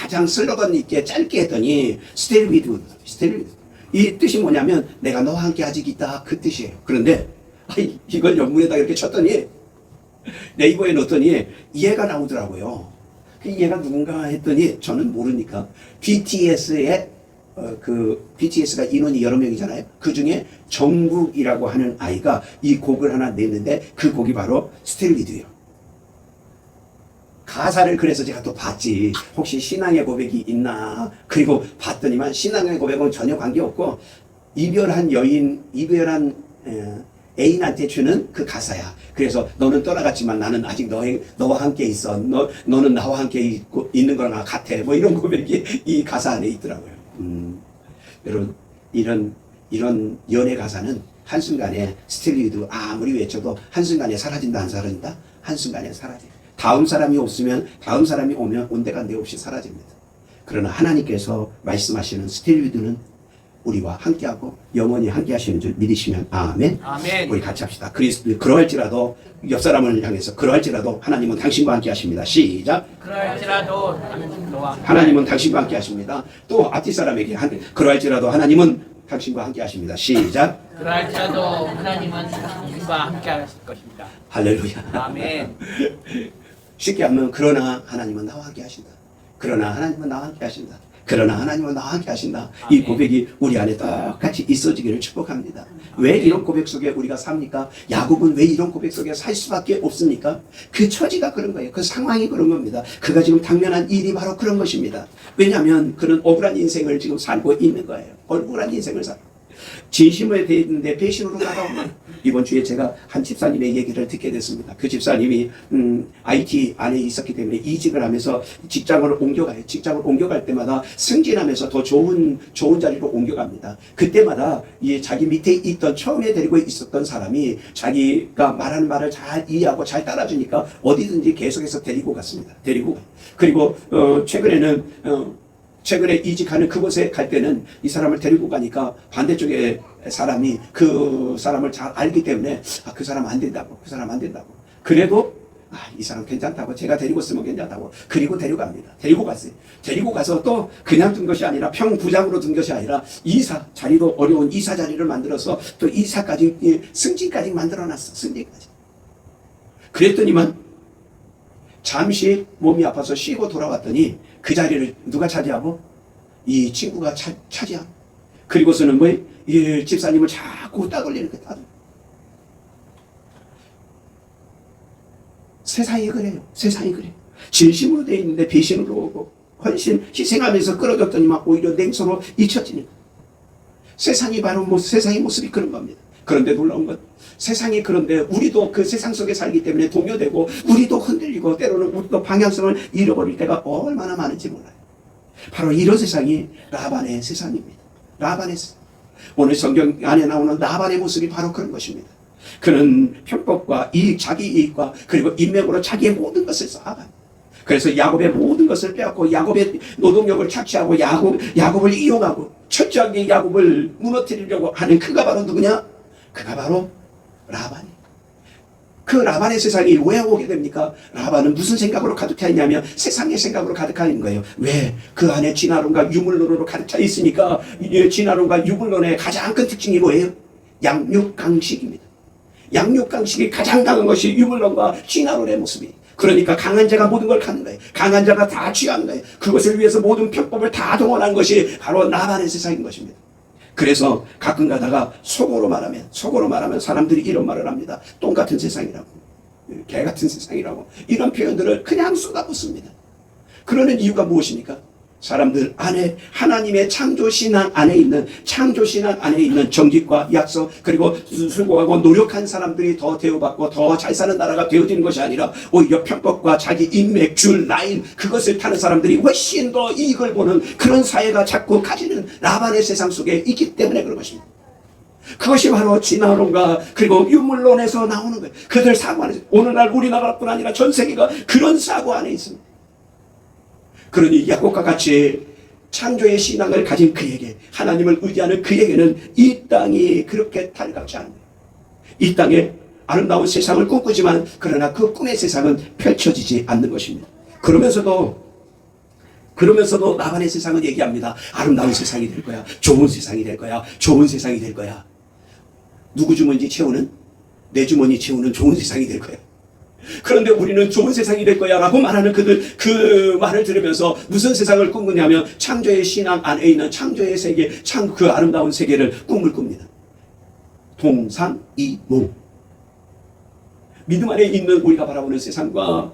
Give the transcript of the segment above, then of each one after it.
가장 슬로건 있게 짧게 했더니 Still with you. Still with you. 이 뜻이 뭐냐면 내가 너와 함께 아직 있다, 그 뜻이에요. 그런데 이걸 영문에다 이렇게 쳤더니 네이버에 넣었더니 얘가 나오더라고요. 얘가 누군가 했더니 저는 모르니까 BTS의 BTS가 인원이 여러 명이잖아요. 그 중에 정국이라고 하는 아이가 이 곡을 하나 냈는데 그 곡이 바로 Still with you. 가사를 그래서 제가 또 봤지. 혹시 신앙의 고백이 있나? 그리고 봤더니만 신앙의 고백은 전혀 관계없고 이별한 애인한테 주는 그 가사야. 그래서 너는 떠나갔지만 나는 아직 너와 함께 있어. 너는 나와 함께 있는 거나 같아. 뭐 이런 고백이 이 가사 안에 있더라고요. 여러분, 이런 연애 가사는 한순간에 스틸리드 아무리 외쳐도 한순간에 사라진다, 안 사라진다? 한순간에 사라져. 다음 사람이 오면 온데간데 없이 사라집니다. 그러나 하나님께서 말씀하시는 스틸리드는 우리와 함께하고 영원히 함께하시는 줄 믿으시면 아멘. 아멘. 우리 같이 합시다. 그러할지라도 옆 사람을 향해서 그러할지라도 하나님은 당신과 함께하십니다. 시작. 그러할지라도 하나님은 당신과 함께하십니다. 또 앞뒤 사람에게 그러할지라도 하나님은 당신과 함께하십니다. 시작. 그러할지라도 하나님은 당신과 함께하실 것입니다. 할렐루야. 아멘. 쉽게 하면 그러나 하나님은 나와 함께 하신다. 그러나 하나님은 나와 함께 하신다. 그러나 하나님은 나와 함께 하신다. 이 고백이 우리 안에 똑같이 있어지기를 축복합니다. 왜 이런 고백 속에 우리가 삽니까? 야곱은 왜 이런 고백 속에 살 수밖에 없습니까? 그 처지가 그런 거예요. 그 상황이 그런 겁니다. 그가 지금 당면한 일이 바로 그런 것입니다. 왜냐하면 그는 억울한 인생을 지금 살고 있는 거예요. 억울한 인생을 살고. 진심에 대해 있는데 배신으로 나가오면 이번 주에 제가 한 집사님의 얘기를 듣게 됐습니다. 그 집사님이 IT 안에 있었기 때문에 이직을 하면서 직장을 옮겨가요. 직장을 옮겨갈 때마다 승진하면서 더 좋은 자리로 옮겨갑니다. 그때마다 자기 밑에 있던 처음에 데리고 있었던 사람이 자기가 말하는 말을 잘 이해하고 잘 따라주니까 어디든지 계속해서 데리고 갔습니다. 그리고 최근에 이직하는 그곳에 갈 때는 이 사람을 데리고 가니까 반대쪽에 사람이 그 사람을 잘 알기 때문에 그 사람 안 된다고. 그래도 이 사람 괜찮다고. 제가 데리고 쓰면 괜찮다고. 그리고 데려갑니다. 데리고 갔어요. 데리고 가서 또 그냥 둔 것이 아니라 평부장으로 둔 것이 아니라 자리도 어려운 이사 자리를 만들어서 또 이사까지 승진까지 만들어놨어. 승진까지. 그랬더니만 잠시 몸이 아파서 쉬고 돌아왔더니 그 자리를 누가 차지하고? 이 친구가 차지하고. 그리고서는 집사님을 자꾸 따돌리는 거야. 세상이 그래요. 진심으로 돼 있는데 배신으로 오고 헌신 희생하면서 끌어줬더니만 오히려 냉소로 잊혀지는 거예요. 세상의 모습이 그런 겁니다. 그런데 놀라운 건 세상이 그런데 우리도 그 세상 속에 살기 때문에 동요되고 우리도 흔들리고 때로는 우리도 방향성을 잃어버릴 때가 얼마나 많은지 몰라요. 바로 이런 세상이 라반의 세상입니다. 라반의 세상. 오늘 성경 안에 나오는 라반의 모습이 바로 그런 것입니다. 그는 편법과 자기 이익과 그리고 인맥으로 자기의 모든 것을 쌓아갑니다. 그래서 야곱의 모든 것을 빼앗고 야곱의 노동력을 착취하고 야곱을 이용하고 철저하게 야곱을 무너뜨리려고 하는 그가 바로 누구냐? 그가 바로 라반이. 그 라반의 세상이 왜 오게 됩니까? 라반은 무슨 생각으로 가득해 있냐면 세상의 생각으로 가득해 있는 거예요. 왜? 그 안에 진화론과 유물론으로 가득 차 있으니까. 진화론과 유물론의 가장 큰 특징이 뭐예요? 양육강식입니다. 양육강식이 가장 강한 것이 유물론과 진화론의 모습이에요. 그러니까 강한 자가 모든 걸 갖는 거예요. 강한 자가 다 취하는 거예요. 그것을 위해서 모든 편법을 다 동원한 것이 바로 라반의 세상인 것입니다. 그래서 가끔 가다가 속으로 말하면 사람들이 이런 말을 합니다. 똥 같은 세상이라고, 개 같은 세상이라고, 이런 표현들을 그냥 쏟아붓습니다. 그러는 이유가 무엇입니까? 사람들 안에 하나님의 창조신앙 안에 있는 정직과 약속 그리고 수고하고 노력한 사람들이 더 대우받고 더 잘 사는 나라가 되어지는 것이 아니라 오히려 편법과 자기 인맥, 라인 그것을 타는 사람들이 훨씬 더 이익을 보는 그런 사회가 자꾸 가지는 라반의 세상 속에 있기 때문에 그런 것입니다. 그것이 바로 진화론과 그리고 유물론에서 나오는 거예요. 그들 사고 안에 오늘날 우리나라뿐 아니라 전 세계가 그런 사고 안에 있습니다. 그러니 야곱과 같이 창조의 신앙을 가진 그에게, 하나님을 의지하는 그에게는 이 땅이 그렇게 달갑지 않은 거예요. 이 땅에 아름다운 세상을 꿈꾸지만 그러나 그 꿈의 세상은 펼쳐지지 않는 것입니다. 그러면서도 그러면서도 라반의 세상은 얘기합니다. 아름다운 세상이 될 거야. 좋은 세상이 될 거야. 좋은 세상이 될 거야. 누구 주머니 채우는? 내 주머니 채우는 좋은 세상이 될 거야. 그런데 우리는 좋은 세상이 될 거야 라고 말하는 그 말을 들으면서 무슨 세상을 꿈꾸냐면 창조의 신앙 안에 있는 창조의 세계, 그 아름다운 세계를 꿈을 꿉니다. 동상이몽. 믿음 안에 있는 우리가 바라보는 세상과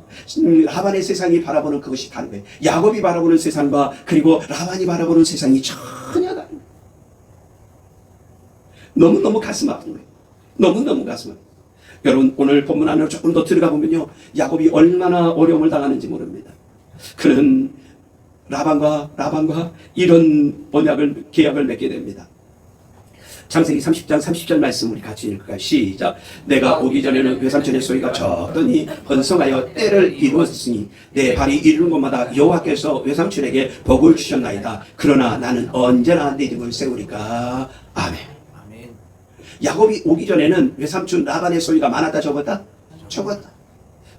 라반의 세상이 바라보는 그것이 다른 거예요. 야곱이 바라보는 세상과 그리고 라반이 바라보는 세상이 전혀 다른 거예요. 너무너무 가슴 아픈 거예요. 너무너무 가슴 아픈 거예요. 여러분 오늘 본문 안으로 조금 더 들어가 보면요, 야곱이 얼마나 어려움을 당하는지 모릅니다. 그는 라반과 이런 계약을 맺게 됩니다. 창세기 30장 30절 말씀 우리 같이 읽을까요? 시작. 내가 오기 전에는 외삼촌의 소리가 적더니 번성하여 때를 이루었으니 내 발이 이르는 곳마다 여호와께서 외삼촌에게 복을 주셨나이다. 그러나 나는 언제나 내 집을 세우리까. 아멘. 야곱이 오기 전에는 외삼촌 라반의 소리가 많았다 적었다? 적었다.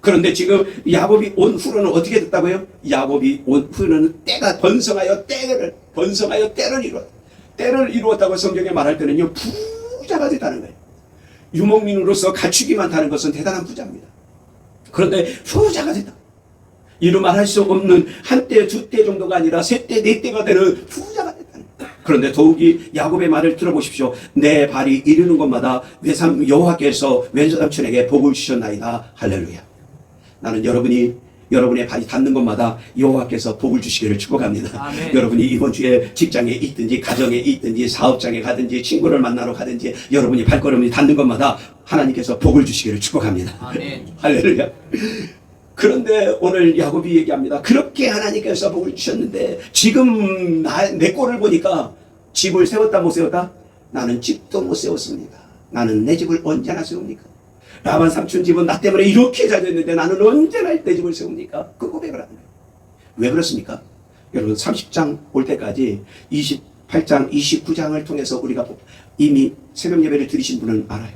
그런데 지금 야곱이 온 후로는 어떻게 됐다고요? 야곱이 온 후로는 때가 번성하여 때를 이루었다. 때를 이루었다고 성경에 말할 때는요, 부자가 됐다는 거예요. 유목민으로서 갖추기만 하는 것은 대단한 부자입니다. 그런데 부자가 됐다. 이루 말할 수 없는 한때, 두 때 정도가 아니라 세 때, 네 때가 되는 부자가 됐다는 거예요. 그런데 더욱이 야곱의 말을 들어보십시오. 내 발이 이르는 곳마다 여호와께서 왼손삼촌에게 복을 주셨나이다. 할렐루야. 나는 여러분의 발이 닿는 곳마다 여호와께서 복을 주시기를 축복합니다. 아멘. 여러분이 이번 주에 직장에 있든지 가정에 있든지 사업장에 가든지 친구를 만나러 가든지 여러분이 발걸음이 닿는 곳마다 하나님께서 복을 주시기를 축복합니다. 아멘. 할렐루야. 그런데 오늘 야곱이 얘기합니다. 그렇게 하나님께서 복을 주셨는데 지금 내 꼴을 보니까 집을 세웠다 못 세웠다? 나는 집도 못 세웠습니다. 나는 내 집을 언제나 세웁니까? 라반 삼촌 집은 나 때문에 이렇게 잘 됐는데 나는 언제나 내 집을 세웁니까? 그 고백을 하는 거예요. 왜 그렇습니까? 여러분 30장 올 때까지 28장, 29장을 통해서 우리가 이미 새벽 예배를 드리신 분은 알아요.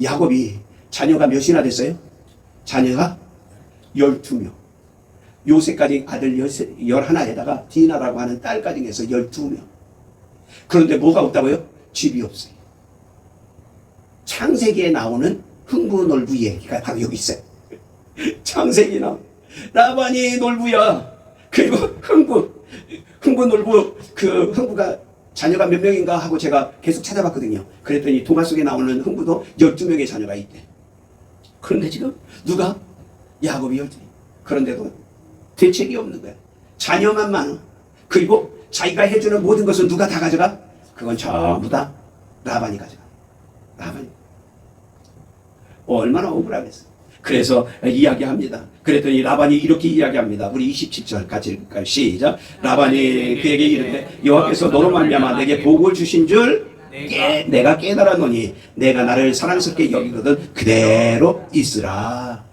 야곱이 자녀가 몇이나 됐어요? 자녀가 12명. 요새까지 아들 11에다가 디나라고 하는 딸까지 해서 12명. 그런데 뭐가 없다고요? 집이 없어요. 창세기에 나오는 흥부놀부 얘기가 바로 여기 있어요. 창세기 나오는 라반이 놀부야. 그리고 흥부놀부, 흥부가 자녀가 몇 명인가 하고 제가 계속 찾아봤거든요. 그랬더니 동화 속에 나오는 흥부도 12명의 자녀가 있대. 그런데 지금 누가? 야곱이 12명. 그런데도 대책이 없는 거야. 자녀만 많아. 그리고 자기가 해주는 모든 것은 누가 다 가져가? 그건 전부 다 라반이 가져가. 라반이. 얼마나 억울하겠어. 그래서 이야기합니다. 그랬더니 라반이 이렇게 이야기합니다. 우리 27절 같이 읽을까요? 시작. 라반이 그에게 이르되 여호와께서 너로 말미암아 내게 복을 주신 줄 내가 깨달았노니 내가 나를 사랑스럽게 여기거든 그대로 있으라.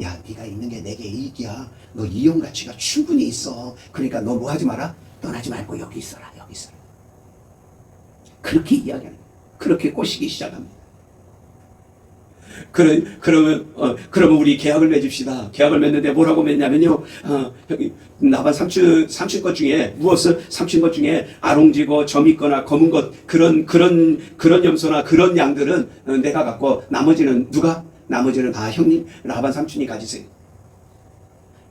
야, 네가 있는 게 내게 이익이야. 너 이용 가치가 충분히 있어. 그러니까 너 뭐 하지 마라. 떠나지 말고 여기 있어라. 여기 있어라. 그렇게 이야기하는 거예요. 그렇게 꼬시기 시작합니다. 그러면 우리 계약을 맺읍시다. 계약을 맺는데 뭐라고 맺냐면요. 나반 삼촌 것 중에 무엇을 삼촌 것 중에 아롱지고 점 있거나 검은 것 그런 염소나 그런 양들은 내가 갖고 나머지는 누가? 나머지는 다 형님 라반 삼촌이 가지세요.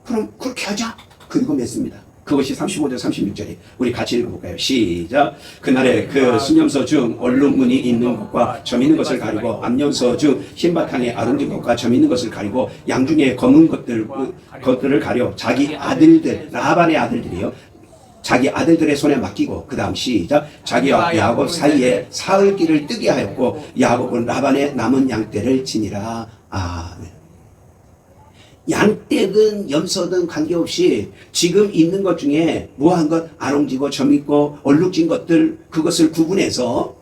그럼 그렇게 하자. 그리고 맺습니다. 그것이 35절 36절이 우리 같이 읽어볼까요? 시작. 그날에 그 순염소 중 얼룩무늬 있는 것과 점 있는 것을 가리고 암염소 중 흰바탕에 아름진 것과 점 있는 것을 가리고 양 중에 검은 것들을 가려 자기 아들들 라반의 아들들이요 자기 아들들의 손에 맡기고 그 다음 시작. 자기와 야곱 사이에 사흘길을 뜨게 하였고 야곱은 라반의 남은 양떼를 지니라. 아멘. 양떼든 염소든 관계없이 지금 있는 것 중에 뭐한 것 아롱지고 점 있고 얼룩진 것들 그것을 구분해서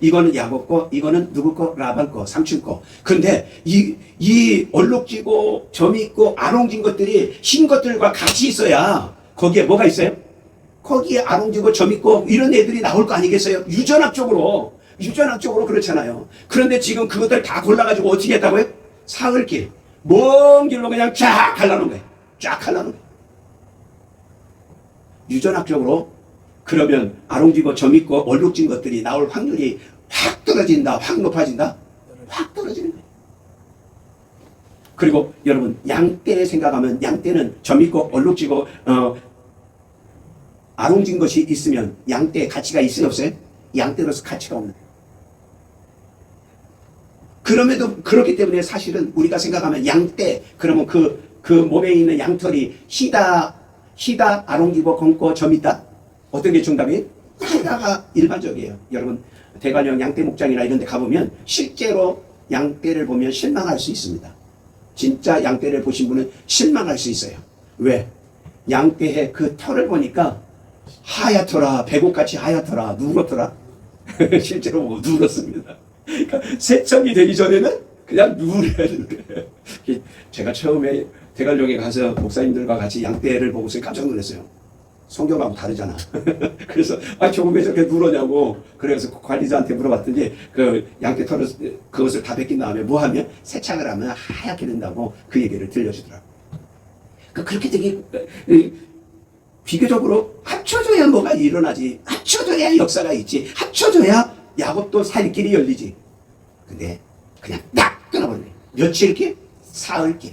이거는 야곱 거 이거는 누구 거 라반 거 삼촌 거. 근데 이 얼룩지고 점 있고 아롱진 것들이 흰 것들과 같이 있어야 거기에 뭐가 있어요? 거기에 아롱지고 점 있고 이런 애들이 나올 거 아니겠어요? 유전학적으로 그렇잖아요. 그런데 지금 그것들 다 골라가지고 어떻게 했다고요? 사흘길 먼 길로 그냥 쫙 갈라놓은 거예요. 쫙 갈라놓은 거예요. 유전학적으로 그러면 아롱지고 점있고 얼룩진 것들이 나올 확률이 확 떨어진다, 확 높아진다, 확 떨어지는 거예요. 그리고 여러분 양떼 생각하면 양떼는 점있고 얼룩지고 아롱진 것이 있으면 양떼의 가치가 있어요, 없어요? 양떼로서 가치가 없는 거예요. 그럼에도 그렇기 때문에 사실은 우리가 생각하면 양떼 그러면 그 몸에 있는 양털이 희다 아롱지고 검고 점있다. 어떤 게 정답이? 희다가 일반적이에요. 여러분 대관령 양떼 목장이나 이런 데 가보면 실제로 양떼를 보면 실망할 수 있습니다. 진짜 양떼를 보신 분은 실망할 수 있어요. 왜? 양떼의 그 털을 보니까 하얗더라, 배고같이 하얗더라, 누렇더라. 실제로 보고 누렇습니다. 그러니까 세척이 되기 전에는 그냥 누래요. 제가 처음에 대관령에 가서 목사님들과 같이 양떼를 보고서 깜짝 놀랐어요. 성경하고 다르잖아. 그래서 저거 왜 저렇게 누러냐고. 그래서 관리자한테 물어봤더니 그 양떼 털을 그것을 다 벗긴 다음에 뭐 하면 세척을 하면 하얗게 된다고 그 얘기를 들려주더라고. 그렇게 되게 비교적으로 합쳐져야 뭐가 일어나지. 합쳐져야 역사가 있지. 합쳐져야 야곱도 살 길이 열리지. 근데 그냥 딱 끊어버리네. 며칠길? 사흘길.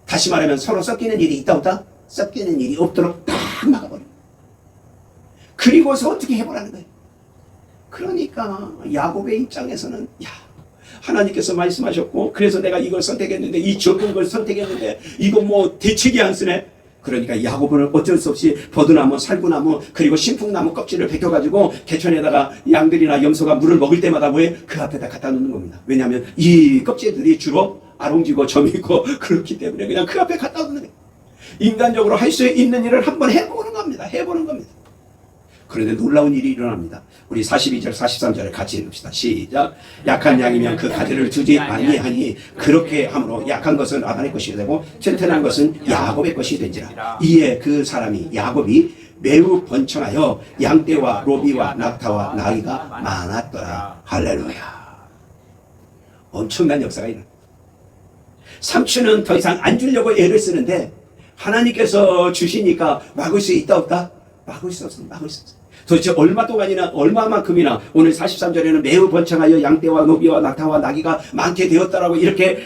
다시 말하면 서로 섞이는 일이 있다 없다? 섞이는 일이 없도록 딱 막아버려. 그리고서 어떻게 해보라는 거예요. 그러니까 야곱의 입장에서는 하나님께서 말씀하셨고 그래서 내가 이걸 선택했는데 이 적은 걸 선택했는데 이거 뭐 대책이 안 쓰네. 그러니까 야곱은 어쩔 수 없이 버드나무, 살구나무, 그리고 신풍나무 껍질을 벗겨가지고 개천에다가 양들이나 염소가 물을 먹을 때마다 뭐해? 그 앞에다 갖다 놓는 겁니다. 왜냐하면 이 껍질들이 주로 아롱지고 점이고 그렇기 때문에 그냥 그 앞에 갖다 놓는 거예요. 인간적으로 할 수 있는 일을 한번 해보는 겁니다. 해보는 겁니다. 그런데 놀라운 일이 일어납니다. 우리 42절, 43절을 같이 읽읍시다. 시작. 약한 양이면 그 가지를 두지 아니하니 그렇게 함으로 약한 것은 라반의 것이 되고 튼튼한 것은 야곱의 것이 된지라. 이에 그 사람이 야곱이 매우 번창하여 양떼와 로비와 낙타와 나귀가 많았더라. 할렐루야. 엄청난 역사가 일어나. 삼촌은 더 이상 안 주려고 애를 쓰는데 하나님께서 주시니까 막을 수 있다 없다? 막을 수 없어. 막을 수 없어. 도대체 얼마 동안이나 얼마만큼이나 오늘 43절에는 매우 번창하여 양떼와 노비와 낙타와 나귀가 많게 되었다라고 이렇게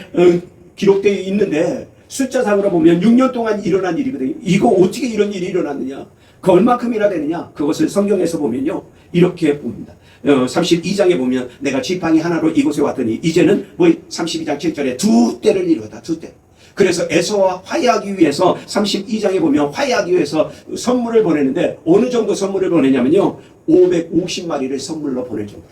기록되어 있는데 숫자상으로 보면 6년 동안 일어난 일이거든요. 이거 어떻게 이런 일이 일어났느냐? 그 얼마큼이나 되느냐? 그것을 성경에서 보면요 이렇게 봅니다. 32장에 보면 내가 지팡이 하나로 이곳에 왔더니 이제는 뭐 32장 7절에 두 때를 이루었다. 두 때. 그래서 에서와 화해하기 위해서 32장에 보면 화해하기 위해서 선물을 보내는데 어느 정도 선물을 보내냐면요 550마리를 선물로 보낼 정도로.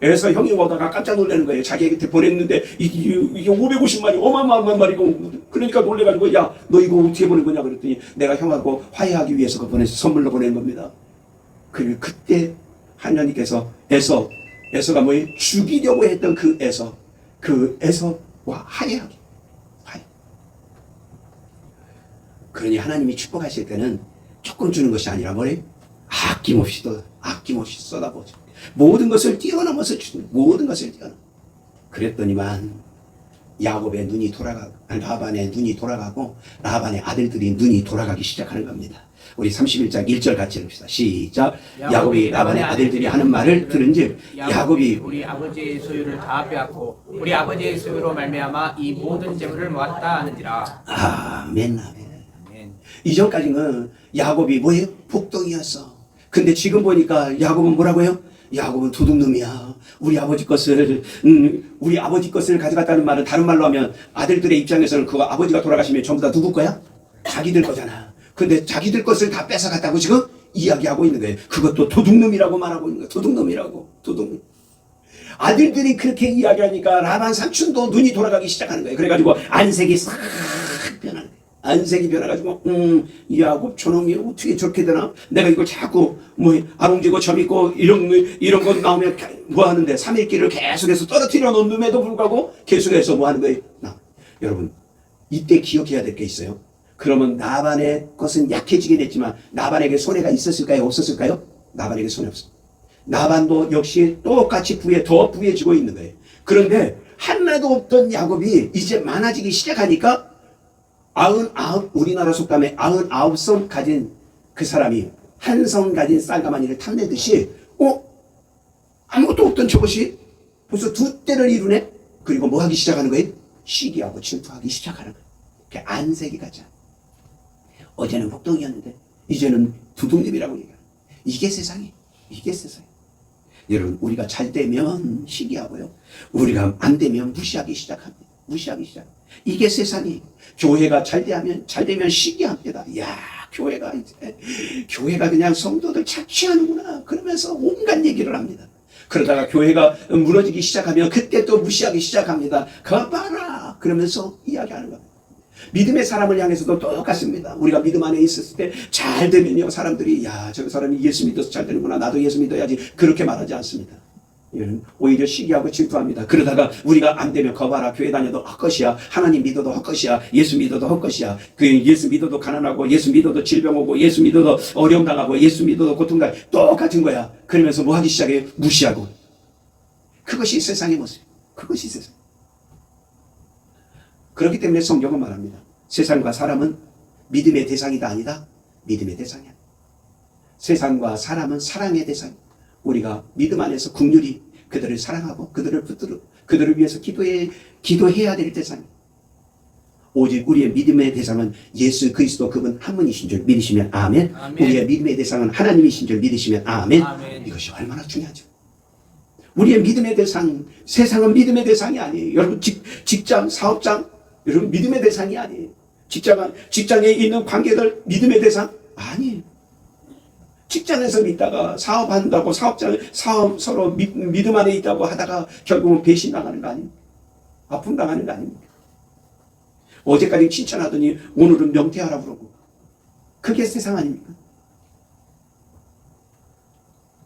에서 형이 오다가 깜짝 놀라는 거예요. 자기한테 보냈는데 이게 550마리 어마어마한 마리고 그러니까 놀래가지고 야 너 이거 어떻게 보낸 거냐 그랬더니 내가 형하고 화해하기 위해서 선물로 보낸 겁니다. 그리고 그때 하나님께서 에서가 뭐예요? 죽이려고 했던 그 에서와 화해하기. 그러니 하나님이 축복하실 때는 조금 주는 것이 아니라 뭐래요? 아낌없이 쏟아보죠. 모든 것을 뛰어넘어서 주는 모든 것을 뛰어넘어. 그랬더니만 야곱의 눈이 돌아가고 라반의 눈이 돌아가고 라반의 아들들이 눈이 돌아가기 시작하는 겁니다. 우리 31장 1절 같이 읽읍시다. 시작. 야곱이 라반의 아들들이 하는 말을 들은즉 야곱이 우리 아버지의 소유를 다 빼앗고 우리 아버지의 소유로 말미암아 이 모든 재물을 모았다 하는지라. 아멘. 이전까지는 야곱이 뭐예요? 복덩이였어. 근데 지금 보니까 야곱은 뭐라고요? 야곱은 도둑놈이야. 우리 아버지 것을 가져갔다는 말은 다른 말로 하면 아들들의 입장에서는 그거 아버지가 돌아가시면 전부 다 누구 거야? 자기들 거잖아. 근데 자기들 것을 다 뺏어갔다고 지금 이야기하고 있는 거예요. 그것도 도둑놈이라고 말하고 있는 거예요. 도둑놈. 아들들이 그렇게 이야기하니까 라반 삼촌도 눈이 돌아가기 시작하는 거예요. 그래가지고 안색이 싹 변하는 거예요. 안색이 변해가지고 야곱 저놈이 어떻게 저렇게 되나? 내가 이걸 자꾸 아롱지고 점있고 이런 거 나오면 뭐 하는데 3일길을 계속해서 떨어뜨려 놓음에도 불구하고 계속해서 뭐 하는 거예요? 여러분 이때 기억해야 될 게 있어요. 그러면 나반의 것은 약해지긴 했지만 나반에게 손해가 있었을까요? 없었을까요? 나반에게 손해 없어. 나반도 역시 똑같이 더 부해지고 있는 거예요. 그런데 하나도 없던 야곱이 이제 많아지기 시작하니까 우리나라 속담에 99성 가진 그 사람이 한 성 가진 쌀가마니를 탐내듯이 아무것도 없던 저것이 벌써 두 때를 이루네. 그리고 뭐 하기 시작하는 거예요? 시기하고 질투하기 시작하는 거예요. 그 안색이 가자. 어제는 복덩이였는데 이제는 두둥잎이라고 얘기해요. 이게 세상이에요. 이게 세상이에요. 여러분, 우리가 잘 되면 시기하고요, 우리가 안 되면 무시하기 시작합니다. 무시하기 시작. 이게 세상이에요. 교회가 잘 되면 시기합니다. 야, 교회가 그냥 성도들 착취하는구나 그러면서 온갖 얘기를 합니다. 그러다가 교회가 무너지기 시작하면 그때 또 무시하기 시작합니다. 그거 봐라 그러면서 이야기하는 겁니다. 믿음의 사람을 향해서도 똑같습니다. 우리가 믿음 안에 있었을 때 잘 되면요, 사람들이 야, 저 사람이 예수 믿어서 잘 되는구나, 나도 예수 믿어야지, 그렇게 말하지 않습니다. 오히려 시기하고 질투합니다. 그러다가 우리가 안 되면 거봐라, 교회 다녀도 헛것이야, 하나님 믿어도 헛것이야, 예수 믿어도 헛것이야, 예수 믿어도 가난하고, 예수 믿어도 질병 오고, 예수 믿어도 어려움 당하고, 예수 믿어도 고통당하고, 똑같은 거야. 그러면서 뭐 하기 시작해요? 무시하고. 그것이 세상의 모습. 그것이 세상. 그렇기 때문에 성경은 말합니다. 세상과 사람은 믿음의 대상이다 아니다? 믿음의 대상이야. 세상과 사람은 사랑의 대상. 우리가 믿음 안에서 긍휼히 그들을 사랑하고 그들을 붙들어 그들을 위해서 기도해야 될 대상. 오직 우리의 믿음의 대상은 예수 그리스도, 그분 한 분이신 줄 믿으시면 아멘. 아멘. 우리의 믿음의 대상은 하나님이신 줄 믿으시면 아멘. 아멘. 이것이 얼마나 중요하죠. 우리의 믿음의 대상, 세상은 믿음의 대상이 아니에요. 여러분, 직장, 사업장, 여러분 믿음의 대상이 아니에요. 직장에 있는 관계들 믿음의 대상 아니에요. 직장에서 믿다가 사업한다고 사업 서로 믿음 안에 있다고 하다가 결국은 배신당하는 거 아닙니까? 아픔 당하는 거 아닙니까? 어제까지 칭찬하더니 오늘은 명퇴하라 그러고, 그게 세상 아닙니까?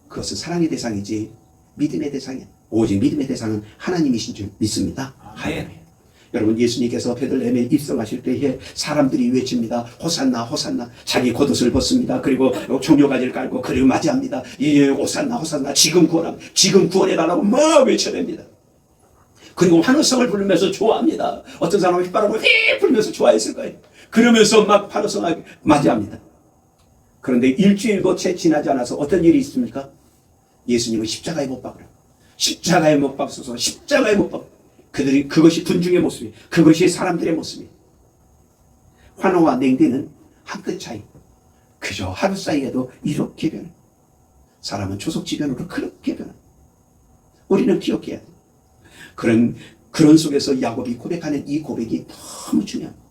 그것은 사랑의 대상이지 믿음의 대상이야. 오직 믿음의 대상은 하나님이신 줄 믿습니다. 하나님. 여러분, 예수님께서 베들레헴에 입성하실 때에 사람들이 외칩니다. 호산나 호산나. 자기 겉옷을 벗습니다. 그리고 종려가지를 깔고 그리고 맞이합니다. 예, 호산나 호산나. 지금 구원해달라고 막 외쳐댑니다. 그리고 환호성을 부르면서 좋아합니다. 어떤 사람은 휘바람을 휘 불면서 좋아했을 거예요. 그러면서 막 환호성을 맞이합니다. 그런데 일주일도 채 지나지 않아서 어떤 일이 있습니까? 예수님은 십자가에 못 박으라고. 십자가에 못 박소서. 십자가에 못 박. 그것이 군중의 모습이에요. 그것이 사람들의 모습이에요. 환호와 냉대는 한 끗 차이. 그저 하루 사이에도 이렇게 변해. 사람은 초속지변으로 그렇게 변해. 우리는 기억해야 돼. 그런 속에서 야곱이 고백하는 이 고백이 너무 중요합니다.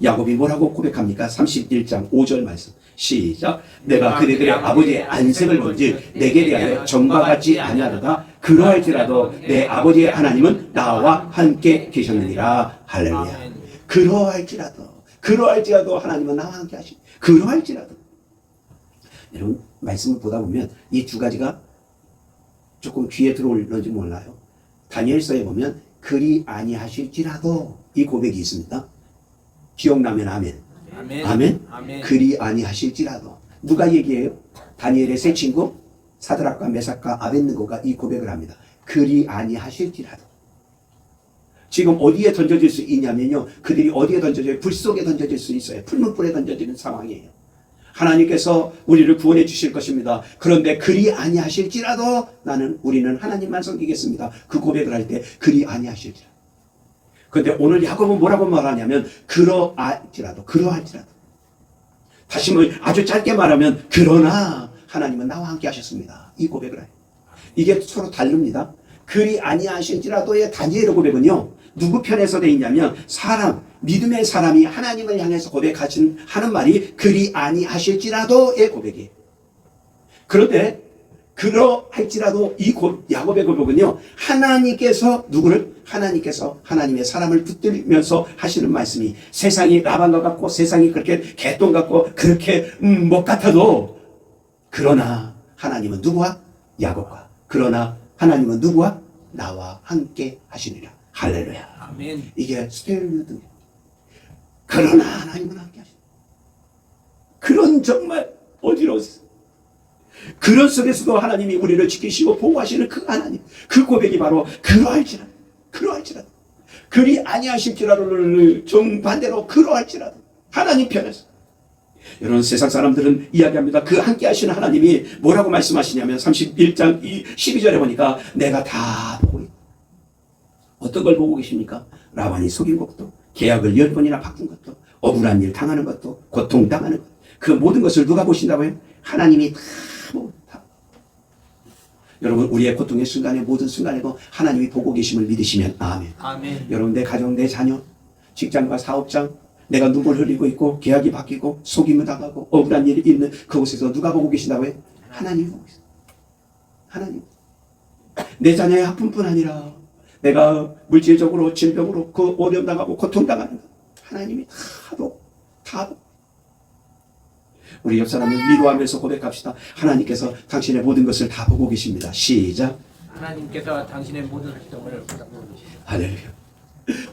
야곱이 뭐라고 고백합니까? 31장 5절 말씀. 시작. 내가 그대들의 아버지의 안색을 본즉 내게 대하여 전과 같지 아니하도다. 그러할지라도 내 아버지의 하나님은 나와 함께 계셨느니라. 할렐루야. 그러할지라도 하나님은 나와 함께 하시. 그러할지라도. 여러분, 말씀을 보다 보면 이 두 가지가 조금 귀에 들어올는지 몰라요. 다니엘서에 보면 그리 아니하실지라도 이 고백이 있습니다. 기억나면 아멘. 아멘. 아멘. 아멘. 그리 아니하실지라도. 누가 얘기해요? 다니엘의 세 친구 사드락과 메삭과 아벳느고가 이 고백을 합니다. 그리 아니하실지라도. 지금 어디에 던져질 수 있냐면요, 그들이 어디에 던져져요? 불 속에 던져질 수 있어요. 풀문불에 던져지는 상황이에요. 하나님께서 우리를 구원해 주실 것입니다. 그런데 그리 아니하실지라도 우리는 하나님만 섬기겠습니다. 그 고백을 할 때 그리 아니하실지라도. 그런데 오늘 야곱은 뭐라고 말하냐면 그러할지라도. 다시 아주 짧게 말하면 그러나 하나님은 나와 함께 하셨습니다. 이 고백을 해요. 이게 서로 다릅니다. 그리 아니하실지라도의 다니엘의 고백은요, 누구 편에서 되어 있냐면 믿음의 사람이 하나님을 향해서 하는 말이 그리 아니하실지라도의 고백이에요. 그런데 그러할지라도 이 야곱의 고백은요, 하나님께서 하나님의 사람을 붙들면서 하시는 말씀이 세상이 라반과 같고 세상이 그렇게 개똥 같고 그렇게 못 같아도, 그러나 하나님은 누구와? 야곱과. 그러나 하나님은 누구와? 나와 함께 하시느라. 할렐루야. 아멘. 이게 스테일리드. 그러나 하나님은 함께 하시느라. 그런 정말 어지러웠어요. 그런 속에서도 하나님이 우리를 지키시고 보호하시는 그 하나님, 그 고백이 바로 그러할지라도. 그리 아니하실지라도를 정반대로 그러할지라도. 하나님 편에서. 여러분, 세상 사람들은 이야기합니다. 그 함께 하시는 하나님이 뭐라고 말씀하시냐면 31장 12절에 보니까 내가 다 보고 있다. 어떤 걸 보고 계십니까? 라반이 속인 것도, 계약을 10번이나 바꾼 것도, 억울한 일 당하는 것도, 고통당하는 것, 그 모든 것을 누가 보신다고요? 하나님이 다 보고 있다. 여러분, 우리의 고통의 순간에, 모든 순간에도 하나님이 보고 계심을 믿으시면 아멘. 아멘. 여러분, 내 가정, 내 자녀, 직장과 사업장, 내가 눈물 흘리고 있고 계약이 바뀌고 속임을 당하고 억울한 일이 있는 그곳에서 누가 보고 계신다고요? 하나님이 보고 있어요. 하나님. 내 자녀의 아픔뿐 아니라 내가 물질적으로 질병으로 그 어려움 당하고 고통 당하는 것, 하나님이 다 보고, 다 보고. 우리 옆 사람을 위로하면서 고백합시다. 하나님께서 당신의 모든 것을 다 보고 계십니다. 시작. 하나님께서 당신의 모든 활동을 보고 계십니다. 할렐루야.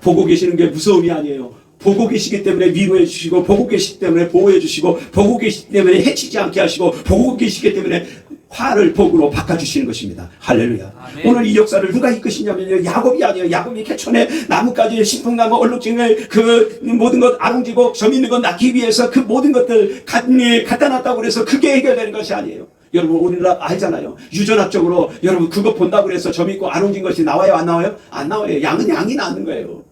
보고 계시는 게 무서움이 아니에요. 보고 계시기 때문에 위로해 주시고, 보고 계시기 때문에 보호해 주시고, 보고 계시기 때문에 해치지 않게 하시고, 보고 계시기 때문에 화를 복으로 바꿔주시는 것입니다. 할렐루야. 아멘. 오늘 이 역사를 누가 이끄시냐면요, 야곱이 아니에요. 야곱이 개천에 나뭇가지, 신풍나무, 얼룩증을 그 모든 것 아롱지고 점 있는 것 낳기 위해서 그 모든 것들 갖다 놨다고 그래서 그게 해결되는 것이 아니에요. 여러분, 우리나라 알잖아요. 유전학적으로 여러분 그거 본다고 그래서 점 있고 아롱진 것이 나와요, 안 나와요? 안 나와요. 양은 양이 낳는 거예요.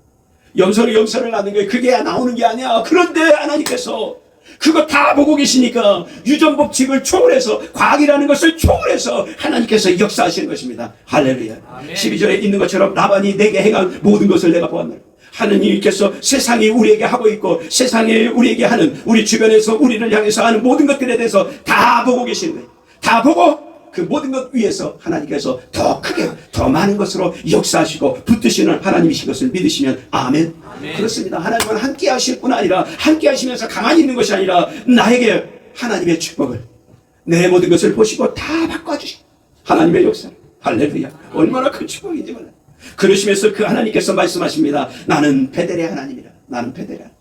염소는 염소를 낳는 거예요. 그게 나오는 게 아니야. 그런데 하나님께서 그거 다 보고 계시니까 유전법칙을 초월해서, 과학이라는 것을 초월해서 하나님께서 역사하시는 것입니다. 할렐루야. 아멘. 12절에 있는 것처럼 라반이 내게 행한 모든 것을 내가 보았노라. 하느님께서 세상이 우리에게 하고 있고 세상이 우리에게 하는, 우리 주변에서 우리를 향해서 하는 모든 것들에 대해서 다 보고 계시는 거예요. 다 보고 그 모든 것 위에서 하나님께서 더 크게, 더 많은 것으로 역사하시고 붙드시는 하나님이신 것을 믿으시면 아멘. 아멘. 그렇습니다. 하나님은 함께 하실 뿐 아니라 함께 하시면서 가만히 있는 것이 아니라 나에게 하나님의 축복을, 내 모든 것을 보시고 다 바꿔주시고 하나님의 역사. 할렐루야. 얼마나 큰 축복인지 몰라요. 그러시면서 그 하나님께서 말씀하십니다. 나는 베델의 하나님이라. 나는 베델의 하나님.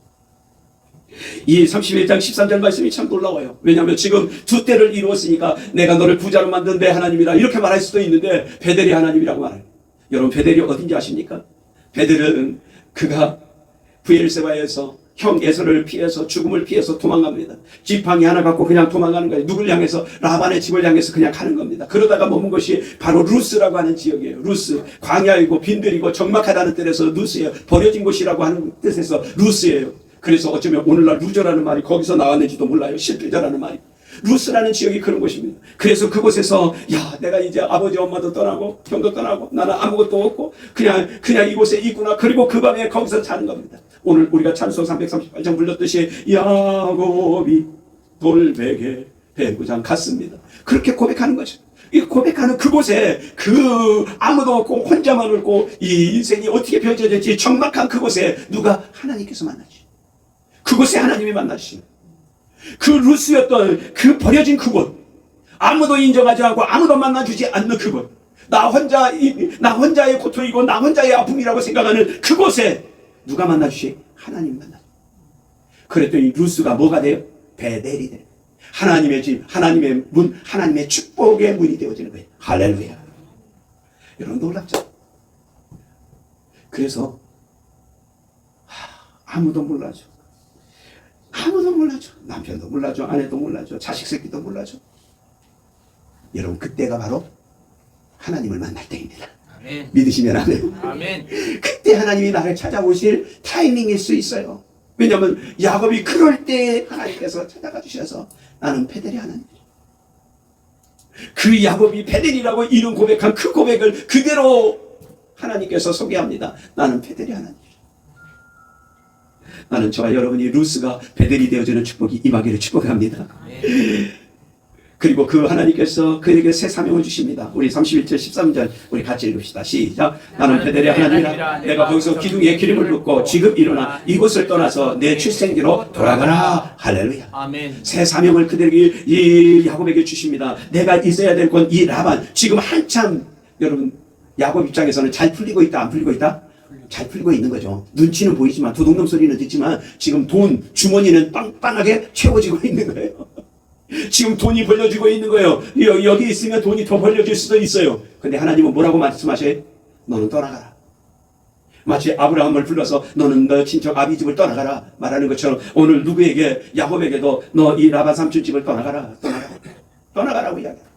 이 31장 13절 말씀이 참 놀라워요. 왜냐하면 지금 두 때를 이루었으니까 내가 너를 부자로 만든 내 하나님이라 이렇게 말할 수도 있는데 베델의 하나님이라고 말해요. 여러분, 베델이 어딘지 아십니까? 베델은 그가 브엘세바에서 형 에서를 피해서, 죽음을 피해서 도망갑니다. 지팡이 하나 갖고 그냥 도망가는 거예요. 누굴 향해서? 라반의 집을 향해서 그냥 가는 겁니다. 그러다가 머문 것이 바로 루스라고 하는 지역이에요. 루스. 광야이고 빈들이고 적막하다는 뜻에서 루스예요. 버려진 곳이라고 하는 뜻에서 루스예요. 그래서 어쩌면 오늘날 루저라는 말이 거기서 나왔는지도 몰라요. 실패자라는 말이. 루스라는 지역이 그런 곳입니다. 그래서 그곳에서 야, 내가 이제 아버지 엄마도 떠나고 형도 떠나고 나는 아무것도 없고 그냥 이곳에 있구나. 그리고 그 밤에 거기서 자는 겁니다. 오늘 우리가 찬송 338장 불렀듯이 야곱이 돌베개 배구장 갔습니다. 그렇게 고백하는 거죠. 이 고백하는 그곳에 그 아무도 없고 혼자만 없고 이 인생이 어떻게 펼쳐질지 적막한 그곳에 누가? 하나님께서 만나시. 그곳에 하나님이 만나시는 그 루스였던 그 버려진 그곳, 아무도 인정하지 않고 아무도 만나주지 않는 그곳, 나 혼자의 고통이고 나 혼자의 아픔이라고 생각하는 그곳에 누가 만나주시? 하나님 만나. 그랬더니 루스가 뭐가 돼요? 베델이 돼요. 하나님의 집, 하나님의 문, 하나님의 축복의 문이 되어지는 거예요. 할렐루야. 여러분, 놀랍죠? 그래서 아무도 몰라죠. 아무도 몰라죠. 남편도 몰라죠. 아내도 몰라죠. 자식 새끼도 몰라죠. 여러분, 그때가 바로 하나님을 만날 때입니다. 아멘. 믿으시면 아멘. 아멘. 그때 하나님이 나를 찾아오실 타이밍일 수 있어요. 왜냐하면 야곱이 그럴 때 하나님께서 찾아가 주셔서 나는 베델의 하나님. 그 야곱이 베델이라고 이름 고백한 그 고백을 그대로 하나님께서 소개합니다. 나는 베델의 하나님. 나는 저와 여러분이 루스가 베델이 되어지는 축복이 임하기를 축복합니다. 그리고 그 하나님께서 그에게 새 사명을 주십니다. 우리 31절 13절 우리 같이 읽읍시다. 시작. 나는 베델의 하나님이라. 내가 거기서 기둥에 기름을 붓고 지금 일어나 이곳을 떠나서 내 출생지로 돌아가라. 할렐루야. 아멘. 새 사명을 그들에게 이 야곱에게 주십니다. 내가 있어야 될 건 이 라반. 지금 한참 여러분 야곱 입장에서는 잘 풀리고 있다, 안 풀리고 있다? 잘 풀리고 있는 거죠. 눈치는 보이지만 도둑놈 소리는 듣지만 지금 돈 주머니는 빵빵하게 채워지고 있는 거예요. 지금 돈이 벌려지고 있는 거예요. 여기 있으면 돈이 더 벌려질 수도 있어요. 근데 하나님은 뭐라고 말씀하셔요? 너는 떠나가라. 마치 아브라함을 불러서 너는 너 친척 아비 집을 떠나가라 말하는 것처럼 오늘 누구에게 야곱에게도 너 이 라반 삼촌 집을 떠나가라고 이야기합니다.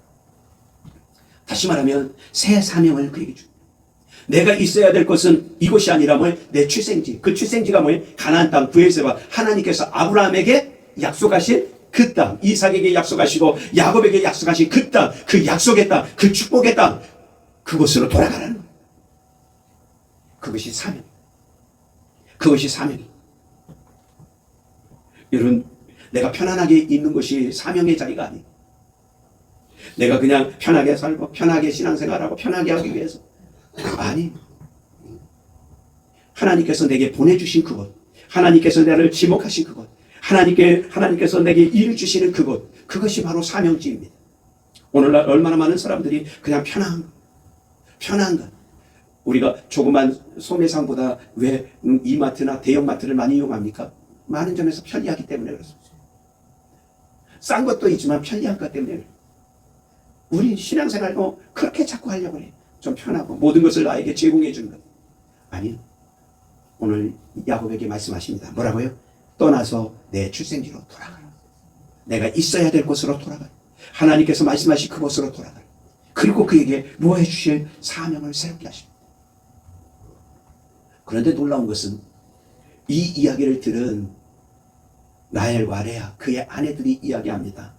다시 말하면 새 사명을 그에게 줍니다. 내가 있어야 될 것은 이곳이 아니라 내 출생지. 그 출생지가 가나안 땅 브엘세바. 하나님께서 아브라함에게 약속하신 그 땅, 이삭에게 약속하시고 야곱에게 약속하신 그 땅, 그 약속의 땅, 그 축복의 땅, 그곳으로 돌아가라는 거예요. 그것이 사명. 그것이 사명이. 여러분, 내가 편안하게 있는 것이 사명의 자리가 아니에요. 내가 그냥 편하게 살고 편하게 신앙생활하고 편하게 하기 위해서. 아니, 하나님께서 내게 보내주신 그곳, 하나님께서 나를 지목하신 그곳, 하나님께서 내게 일을 주시는 그곳, 그것이 바로 사명지입니다. 오늘날 얼마나 많은 사람들이 그냥 편한 것. 우리가 조그만 소매상보다 왜 이마트나 대형마트를 많이 이용합니까? 많은 점에서 편리하기 때문에 그렇습니다. 싼 것도 있지만 편리한 것 때문에 그래요. 우리 신앙생활도 그렇게 자꾸 하려고 해요. 좀 편하고 모든 것을 나에게 제공해 주는 것. 아니요. 오늘 야곱에게 말씀하십니다. 뭐라고요? 떠나서 내 출생지로 돌아가라. 내가 있어야 될 곳으로 돌아가라. 하나님께서 말씀하신 그곳으로 돌아가라. 그리고 그에게 뭐 해주실 사명을 새롭게 하십니다. 그런데 놀라운 것은 이 이야기를 들은 라헬과 레아, 그의 아내들이 이야기합니다.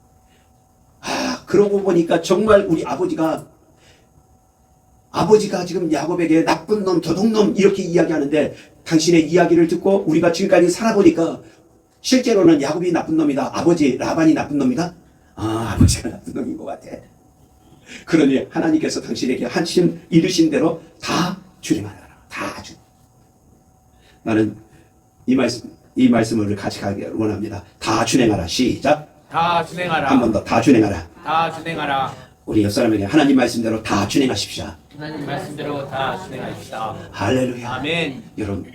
그러고 보니까 정말 우리 아버지가 지금 야곱에게 나쁜 놈, 도둑놈 이렇게 이야기하는데 당신의 이야기를 듣고 우리가 지금까지 살아보니까 실제로는 야곱이 나쁜 놈이다. 아버지 라반이 나쁜 놈이다. 아버지가 나쁜 놈인 것 같아. 그러니 하나님께서 당신에게 하신 이르신 대로 다 준행하라. 다 준. 나는 이 말씀을 같이 가기를 원합니다. 다 준행하라. 시작. 다 준행하라. 한 번 더. 다 준행하라. 다 준행하라. 우리 옆 사람에게 하나님 말씀대로 다 준행하십시오. 하나님 말씀대로 다 준행하십시다. 할렐루야. 아멘. 여러분,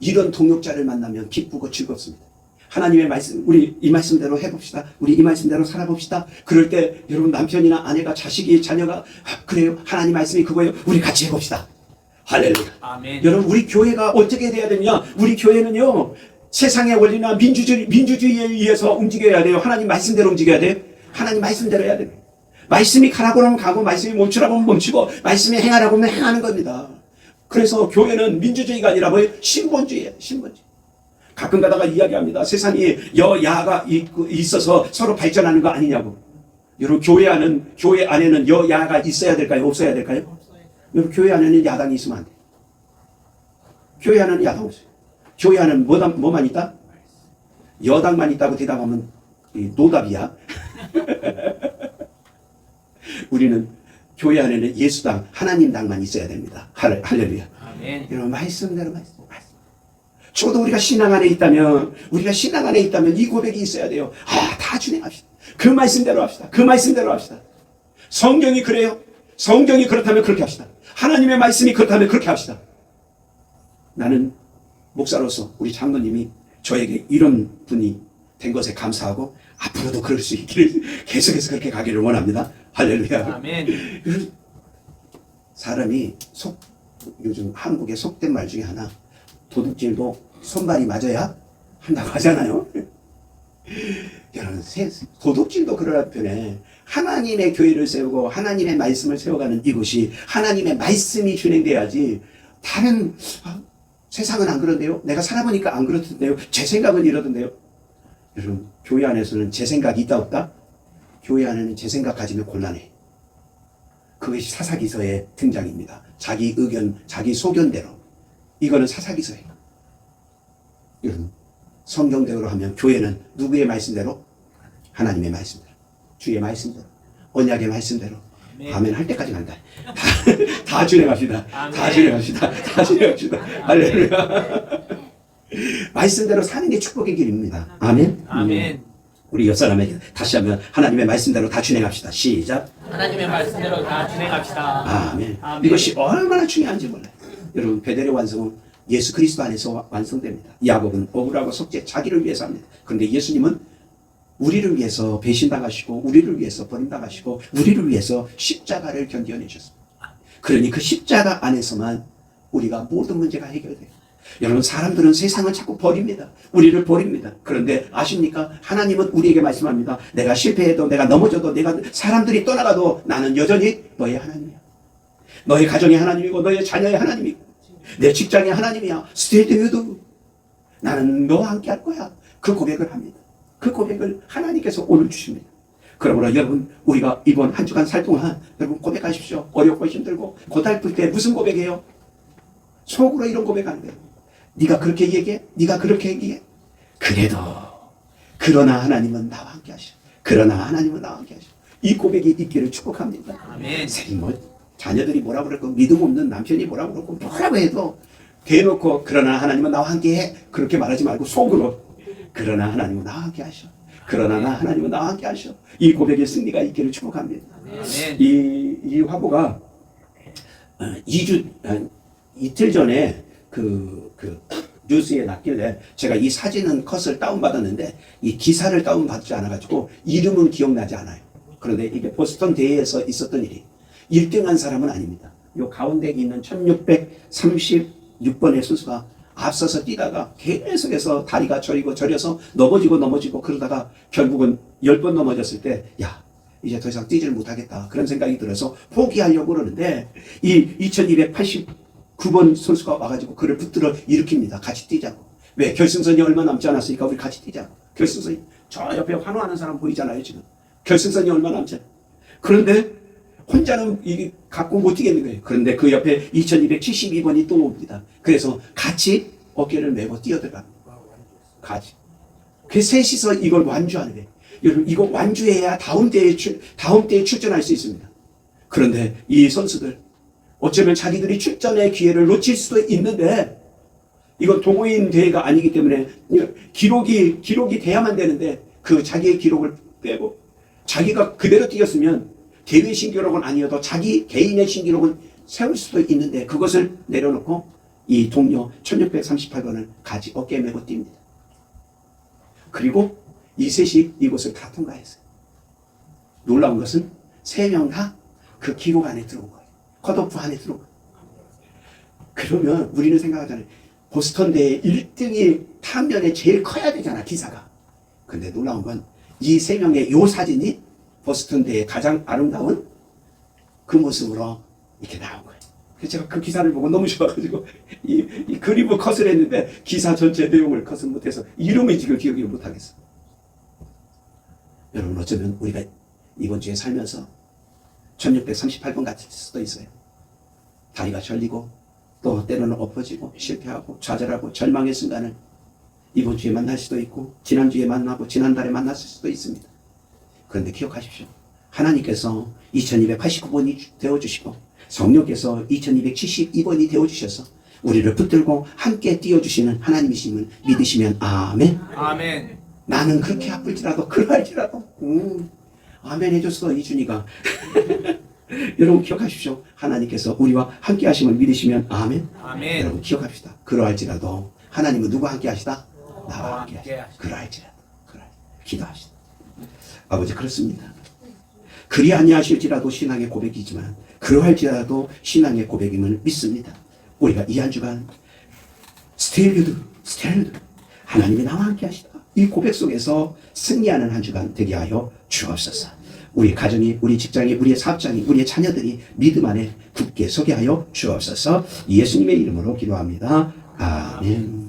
이런 동역자를 만나면 기쁘고 즐겁습니다. 하나님의 말씀, 우리 이 말씀대로 해봅시다. 우리 이 말씀대로 살아봅시다. 그럴 때 여러분 남편이나 아내가 자식이 자녀가 그래요. 하나님 말씀이 그거예요. 우리 같이 해봅시다. 할렐루야. 아멘. 여러분 우리 교회가 어떻게 돼야 되냐? 우리 교회는요 세상의 원리나 민주주의에 의해서 움직여야 돼요. 하나님 말씀대로 움직여야 돼요. 하나님 말씀대로 해야 돼요. 말씀이 가라고 하면 가고 말씀이 멈추라고 하면 멈추고 말씀이 행하라고 하면 행하는 겁니다. 그래서 교회는 민주주의가 아니라 뭐예요? 신본주의예요. 신본주의. 가끔 가다가 이야기합니다. 세상이 여야가 있어서 서로 발전하는 거 아니냐고. 여러분 교회 안에는 여야가 있어야 될까요? 없어야 될까요? 여러분 교회 안에는 야당이 있으면 안 돼요. 교회 안에는 야당 없어요. 교회 안에는 뭐만 있다? 여당만 있다고 대답하면 노답이야. 우리는 교회 안에는 예수당, 하나님당만 있어야 됩니다. 할렐루야. 아멘. 여러분 말씀대로 말씀. 저도 우리가 신앙 안에 있다면 이 고백이 있어야 돼요. 다 준행합시다. 그 말씀대로 합시다. 그 말씀대로 합시다. 성경이 그래요. 성경이 그렇다면 그렇게 합시다. 하나님의 말씀이 그렇다면 그렇게 합시다. 나는 목사로서 우리 장로님이 저에게 이런 분이 된 것에 감사하고 앞으로도 그럴 수 있기를 계속해서 그렇게 가기를 원합니다. 할렐루야. 아멘. 사람이 요즘 한국의 속된 말 중에 하나 도둑질도 손발이 맞아야 한다고 하잖아요. 여러분 도둑질도 그러한 편에 하나님의 교회를 세우고 하나님의 말씀을 세워가는 이곳이 하나님의 말씀이 진행돼야지 다른 세상은 안 그런데요. 내가 살아보니까 안 그렇던데요. 제 생각은 이러던데요. 여러분 교회 안에서는 제 생각이 있다 없다? 교회 안에는 제 생각 가지면 곤란해. 그것이 사사기서의 등장입니다. 자기 의견, 자기 소견대로. 이거는 사사기서예요. 여러분 성경대로 하면 교회는 누구의 말씀대로? 하나님의 말씀대로, 주의 말씀대로, 언약의 말씀대로. 아멘 할 때까지 간다. 다 진행합시다. 다 진행합시다. 다 진행합시다. 할렐루야. 말씀대로 사는 게 축복의 길입니다. 아멘. 아멘. 우리 옆 사람에게 다시 한번 하나님의 말씀대로 다 진행합시다. 시작. 하나님의 말씀대로 다 진행합시다. 아멘. 아멘. 이것이 얼마나 중요한지 몰라요. 여러분 베델의 완성은 예수 그리스도 안에서 완성됩니다. 야곱은 억울하고 속죄 자기를 위해서 합니다. 그런데 예수님은 우리를 위해서 배신당하시고 우리를 위해서 버림당하시고 우리를 위해서 십자가를 견뎌내셨습니다. 그러니 그 십자가 안에서만 우리가 모든 문제가 해결돼요. 여러분, 사람들은 세상을 자꾸 버립니다. 우리를 버립니다. 그런데 아십니까? 하나님은 우리에게 말씀합니다. 내가 실패해도, 내가 넘어져도, 사람들이 떠나가도 나는 여전히 너의 하나님이야. 너의 가정의 하나님이고, 너의 자녀의 하나님이고, 내 직장의 하나님이야. Stay with. 나는 너와 함께 할 거야. 그 고백을 합니다. 그 고백을 하나님께서 오늘 주십니다. 그러므로 여러분, 우리가 이번 한 주간 살 동안 여러분 고백하십시오. 어렵고 힘들고 고달플 때 무슨 고백해요? 속으로 이런 고백하는 거예요. 네가 그렇게 얘기해? 네가 그렇게 얘기해? 그래도 그러나 하나님은 나와 함께 하셔. 그러나 하나님은 나와 함께 하셔. 이 고백이 있기를 축복합니다. 아멘. 자녀들이 뭐라 그럴고 믿음 없는 남편이 뭐라 그럴고 뭐라고 해도 대놓고 그러나 하나님은 나와 함께 해. 그렇게 말하지 말고 속으로 그러나 하나님은 나와 함께 하셔. 그러나 하나님은 나와 함께 하셔. 이 고백의 승리가 있기를 축복합니다. 아멘. 이 화보가 이틀 전에 뉴스에 났길래 제가 이 사진은 컷을 다운받았는데 이 기사를 다운받지 않아가지고 이름은 기억나지 않아요. 그런데 이게 보스턴 대회에서 있었던 일이 1등한 사람은 아닙니다. 요 가운데 있는 1636번의 선수가 앞서서 뛰다가 계속해서 다리가 저려서 넘어지고 그러다가 결국은 10번 넘어졌을 때 야, 이제 더 이상 뛰지를 못하겠다. 그런 생각이 들어서 포기하려고 그러는데 이 2289번 선수가 와가지고 그를 붙들어 일으킵니다. 같이 뛰자고. 왜? 결승선이 얼마 남지 않았으니까 우리 같이 뛰자고. 결승선이 저 옆에 환호하는 사람 보이잖아요, 지금. 결승선이 얼마 남지 않았어요. 그런데 혼자는 이게 갖고 못 뛰겠는 거예요. 그런데 그 옆에 2272번이 또 옵니다. 그래서 같이 어깨를 메고 뛰어들어갑니다. 같이. 그 셋이서 이걸 완주하는 거예요. 여러분, 이거 완주해야 다음 때에 출전할 수 있습니다. 그런데 이 선수들, 어쩌면 자기들이 출전의 기회를 놓칠 수도 있는데, 이건 동호인 대회가 아니기 때문에 기록이 돼야만 되는데, 그 자기의 기록을 빼고, 자기가 그대로 뛰었으면 대회 신기록은 아니어도 자기 개인의 신기록은 세울 수도 있는데 그것을 내려놓고 이 동료 1638번을 같이 어깨에 메고 뜁니다. 그리고 이 셋이 이곳을 다 통과했어요. 놀라운 것은 3명 다 그 기록 안에 들어온 거예요. 컷오프 안에 들어온 거예요. 그러면 우리는 생각하잖아요. 보스턴 대회 1등이 타면에 제일 커야 되잖아, 기사가. 근데 놀라운 건 이 3명의 요 사진이 보스턴 대회 가장 아름다운 그 모습으로 이렇게 나온 거예요. 그래서 제가 그 기사를 보고 너무 좋아가지고 이 그림을 컷을 했는데 기사 전체 내용을 컷을 못해서 이름을 지금 기억을 못하겠어. 여러분, 어쩌면 우리가 이번 주에 살면서 1638번 같을 수도 있어요. 다리가 절리고 또 때로는 엎어지고 실패하고 좌절하고 절망의 순간을 이번 주에 만날 수도 있고 지난주에 만나고 지난달에 만났을 수도 있습니다. 그런데 기억하십시오. 하나님께서 2289번이 되어주시고 성령께서 2272번이 되어주셔서 우리를 붙들고 함께 띄워주시는 하나님이심을 믿으시면 아멘. 아멘. 나는 그렇게 아플지라도 그러할지라도 아멘 해줬어, 이준이가. 여러분 기억하십시오. 하나님께서 우리와 함께 하심을 믿으시면 아멘. 아멘. 여러분 기억합시다. 그러할지라도 하나님은 누구와 함께 하시다? 나와 함께 하시다. 그러할지라도 기도하시다. 아버지, 그렇습니다. 그리 아니하실지라도 신앙의 고백이지만 그러할지라도 신앙의 고백임을 믿습니다. 우리가 이 한 주간 스테일드 하나님이 나와 함께 하시다. 이 고백 속에서 승리하는 한 주간 되게 하여 주옵소서. 우리 가정이, 우리 직장이, 우리의 사업장이, 우리의 자녀들이 믿음 안에 굳게 서게 하여 주옵소서. 예수님의 이름으로 기도합니다. 아멘.